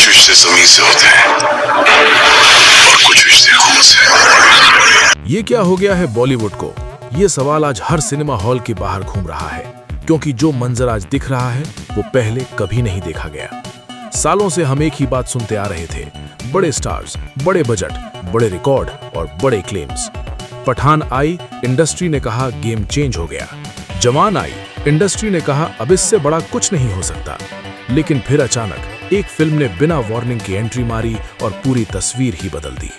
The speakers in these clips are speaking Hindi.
रिश्ते जमीन से होते हैं और कुछ रिश्ते खून से। ये क्या हो गया है बॉलीवुड को? ये सवाल आज हर सिनेमा हॉल के बाहर घूम रहा है, क्योंकि जो मंजर आज दिख रहा है वो पहले कभी नहीं देखा गया। सालों से हम एक ही बात सुनते आ रहे थे, बड़े स्टार्स, बड़े बजट, बड़े रिकॉर्ड और बड़े क्लेम्स। पठान आई, इंडस्ट्री ने कहा गेम चेंज हो गया। जवान आई, इंडस्ट्री ने कहा अब इससे बड़ा कुछ नहीं हो सकता। लेकिन फिर अचानक एक फिल्म ने बिना वार्निंग की एंट्री मारी और पूरी तस्वीर ही बदल दी।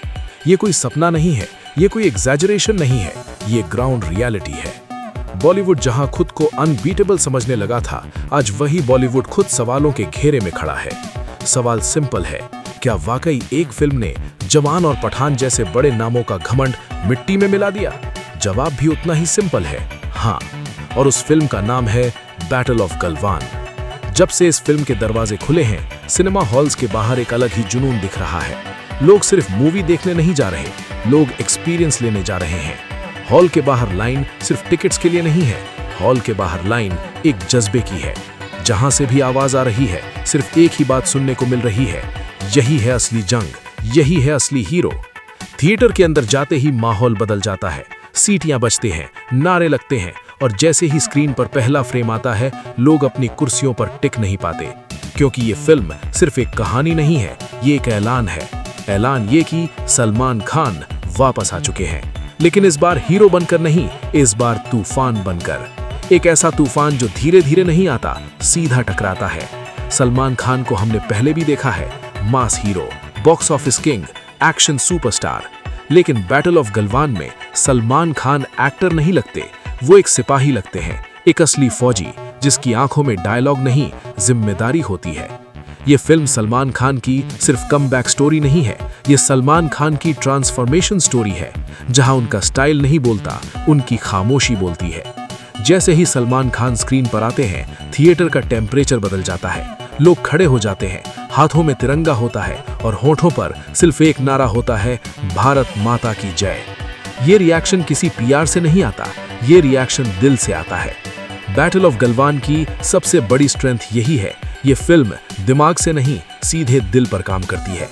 ये कोई सपना नहीं है, ये कोई एग्जैजरेशन नहीं है, ये ग्राउंड रियलिटी है। बॉलीवुड जहां खुद को अनबीटेबल समझने लगा था, आज वही बॉलीवुड खुद सवालों के घेरे में खड़ा है। सवाल सिंपल है, क्या वाकई एक फिल्म ने जवान और पठान जैसे बड़े नामों का घमंड मिट्टी में मिला दिया? जवाब भी उतना ही सिंपल है, हाँ। और उस फिल्म का नाम है बैटल ऑफ गलवान। जब से इस फिल्म के दरवाजे खुले हैं, सिनेमा हॉल्स के बाहर एक अलग ही जुनून दिख रहा है। लोग सिर्फ मूवी देखने नहीं जा रहे, लोग एक्सपीरियंस लेने जा रहे हैं। हॉल के बाहर लाइन सिर्फ टिकट्स के लिए नहीं है, हॉल के बाहर लाइन एक जज्बे की है। जहां से भी आवाज आ रही है, सिर्फ एक ही बात सुनने को मिल रही है, यही है असली जंग, यही है असली हीरो। थिएटर के अंदर जाते ही माहौल बदल जाता है, सीटियां बजते हैं, नारे लगते हैं, और जैसे ही स्क्रीन पर पहला फ्रेम आता है, लोग अपनी कुर्सियों पर टिक नहीं पाते। क्योंकि ये फिल्म सिर्फ एक कहानी नहीं है, ये एक ऐलान है। ऐलान ये कि सलमान खान वापस आ चुके हैं, लेकिन इस बार हीरो बनकर नहीं, इस बार तूफान बनकर। एक ऐसा तूफान जो धीरे धीरे नहीं आता, सीधा टकराता है। सलमान खान को हमने पहले भी देखा है, mass hero, box office king, action superstar. लेकिन बैटल ऑफ गलवान में सलमान खान एक्टर नहीं लगते, वो एक सिपाही लगते हैं, एक असली फौजी जिसकी आंखों में डायलॉग नहीं, जिम्मेदारी होती है। ये फिल्म सलमान खान की सिर्फ कमबैक स्टोरी नहीं है, ये सलमान खान की ट्रांसफॉर्मेशन स्टोरी है, जहां उनका स्टाइल नहीं बोलता, उनकी खामोशी बोलती है। जैसे ही सलमान खान स्क्रीन पर आते हैं, थिएटर का टेम्परेचर बदल जाता है। लोग खड़े हो जाते हैं, हाथों में तिरंगा होता है और होठों पर सिर्फ एक नारा होता है, भारत माता की जय। ये रिएक्शन किसी पीआर से नहीं आता, ये रिएक्शन दिल से आता है। बैटल ऑफ गलवान की सबसे बड़ी स्ट्रेंथ यही है, ये फिल्म दिमाग से नहीं, सीधे दिल पर काम करती है।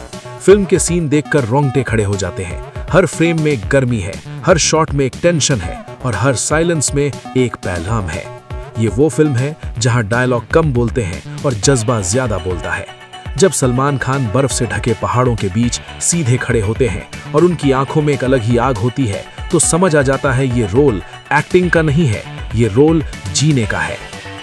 फिल्म के सीन देखकर रोंगटे खड़े हो जाते हैं। हर फ्रेम में एक गर्मी है, हर शॉट में एक टेंशन है और हर साइलेंस में एक पैगाम है। ये वो फिल्म है जहां डायलॉग कम बोलते हैं और जज्बा ज्यादा बोलता है। जब सलमान खान बर्फ से ढके पहाड़ों के बीच सीधे खड़े होते हैं और उनकी आंखों में एक अलग ही आग होती है, तो समझ आ जाता है ये रोल एक्टिंग का नहीं है, ये रोल जीने का है।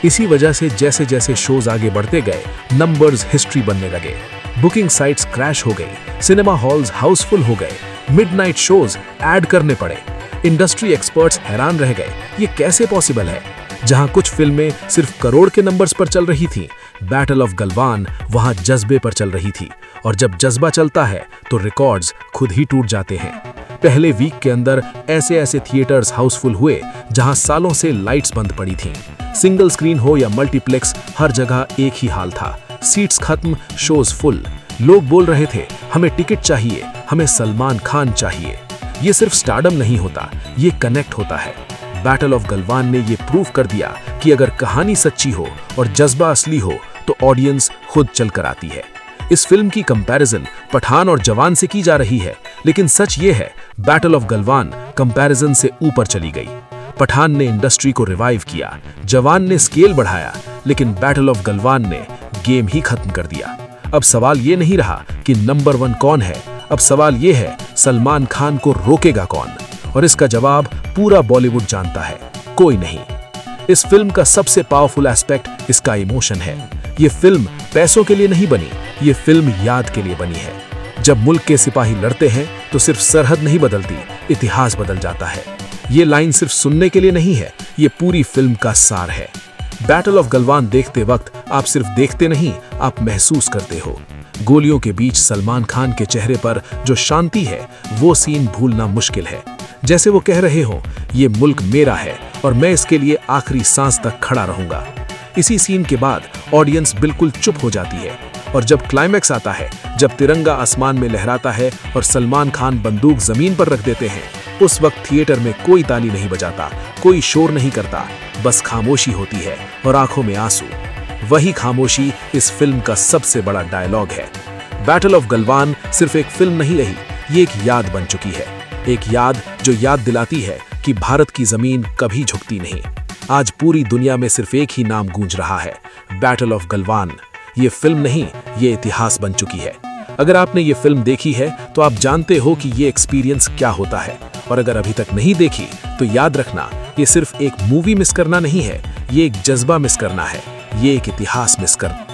इसी वजह से जैसे जैसे शोज आगे बढ़ते गए, नंबर्स हिस्ट्री बनने लगे, बुकिंग साइट्स क्रैश हो गई, सिनेमा हॉल्स हाउसफुल हो गए, मिडनाइट शोज ऐड करने पड़े। इंडस्ट्री एक्सपर्ट्स हैरान रह गए, ये कैसे पॉसिबल है? जहां कुछ फिल्में सिर्फ करोड़ के नंबर्स पर चल रही थीं, बैटल ऑफ गलवान वहां जज्बे पर चल रही थी। और जब जज्बा चलता है तो रिकॉर्ड्स खुद ही टूट जाते हैं। पहले वीक के अंदर ऐसे ऐसे थिएटर्स हाउसफुल हुए जहां सालों से लाइट्स बंद पड़ी थीं। सिंगल स्क्रीन हो या मल्टीप्लेक्स, हर जगह एक ही हाल था, सीट्स खत्म, शोज फुल। लोग बोल रहे थे, हमें टिकट चाहिए, हमें सलमान खान चाहिए। ये सिर्फ स्टारडम नहीं होता, ये कनेक्ट होता है। बैटल ऑफ गलवान ने ये प्रूव कर दिया कि अगर कहानी सच्ची हो और जज्बा असली हो, तो ऑडियंस खुद चल कर आती है। इस फिल्म की कंपैरिजन पठान और जवान से की जा रही है, लेकिन सच ये है, बैटल ऑफ गलवान कंपैरिजन से ऊपर चली गई। पठान ने इंडस्ट्री को रिवाइव किया, जवान ने स्केल बढ़ाया, लेकिन बैटल ऑफ गलवान ने गेम ही खत्म कर दिया। अब सवाल ये नहीं रहा कि नंबर 1 कौन है, अब सवाल ये है, सलमान खान को रोकेगा कौन? और इसका जवाब पूरा बॉलीवुड जानता है, कोई नहीं। इस फिल्म का सबसे पावरफुल एस्पेक्ट इसका इमोशन है। ये फिल्म पैसों के लिए नहीं बनी, ये फिल्म याद के लिए बनी है। जब मुल्क के सिपाही लड़ते हैं तो सिर्फ सरहद नहीं बदलती, इतिहास बदल जाता है। ये लाइन सिर्फ सुनने के लिए नहीं है, ये पूरी फिल्म का सार है। बैटल ऑफ गलवान देखते वक्त आप सिर्फ देखते नहीं, आप महसूस करते हो। गोलियों के बीच सलमान खान के चेहरे पर जो शांति है, वो सीन भूलना मुश्किल है। जैसे वो कह रहे हो, ये मुल्क मेरा है और मैं इसके लिए आखिरी सांस तक खड़ा रहूंगा। इसी सीन के बाद ऑडियंस बिल्कुल चुप हो जाती है और जब क्लाइमैक्स आता है, जब तिरंगा आसमान में लहराता है और सलमान खान बंदूक जमीन पर रख देते हैं, उस वक्त थिएटर में कोई ताली नहीं बजाता, कोई शोर नहीं करता, बस खामोशी होती है और आंखों में आंसू। वही खामोशी इस फिल्म का सबसे बड़ा डायलॉग है। बैटल ऑफ गलवान सिर्फ एक फिल्म नहीं रही, ये एक याद बन चुकी है। एक याद जो याद दिलाती है कि भारत की जमीन कभी झुकती नहीं। आज पूरी दुनिया में सिर्फ एक ही नाम गूंज रहा है, बैटल ऑफ गलवान। ये फिल्म नहीं, ये इतिहास बन चुकी है। अगर आपने ये फिल्म देखी है तो आप जानते हो कि ये एक्सपीरियंस क्या होता है, और अगर अभी तक नहीं देखी तो याद रखना, ये सिर्फ एक मूवी मिस करना नहीं है, ये एक जज्बा मिस करना है, ये एक इतिहास मिस करना।